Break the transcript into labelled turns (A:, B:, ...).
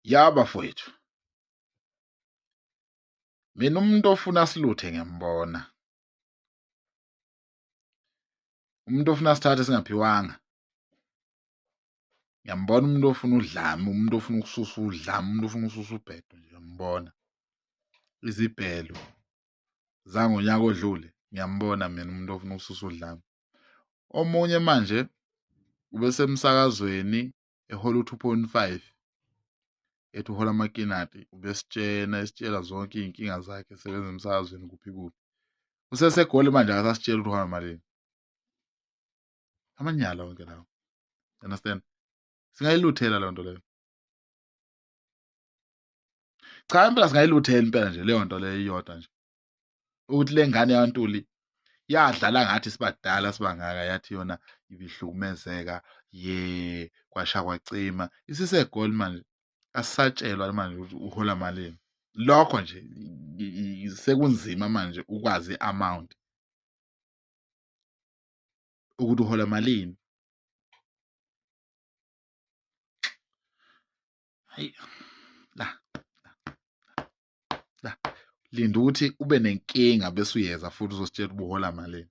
A: Ya bafowethu, mina umuntu ofuna siluthe ngiyambona. Umuntu ofuna sithathe singaphiwanga, ngiyambona umuntu ofuna udlame, umuntu ofuna ukususa udlame, umuntu ofuna ukususa ubhedu nje ngiyambona. Izibhelu zangonyaka odlule, ngiyambona mina umuntu ofuna ukususa udlame. Omunye manje ubesemsakazweni ehola u-2.5 ethi uhola amakinati, esitshela zonke iy'nkinga zakhe esebenza emsakazweni kuphi kuphi. UseseGoli manje akasasitsheli ukuthi uhola malini. Amanyala wonke lawo, understand? Singayiluthela leyo nto leyo. Cha impela singayiluthela impela nje leyo nto leyo iyodwa nje. Ukuthi le ngane yaNtuli yadlala ngathi sibadala sibangaka, yathi yona ibihlukumezeka, kwasha kwacima. IsiseGoli manje, asisatshelwa manje ukuthi uhola malini. Lokho nje sekunzima manje ukwazi i-amount ukuthi uhola malini. Hayi, la linda ukuthi ube nenkinga bese uyeza futhi uzositshela uba uhola malini.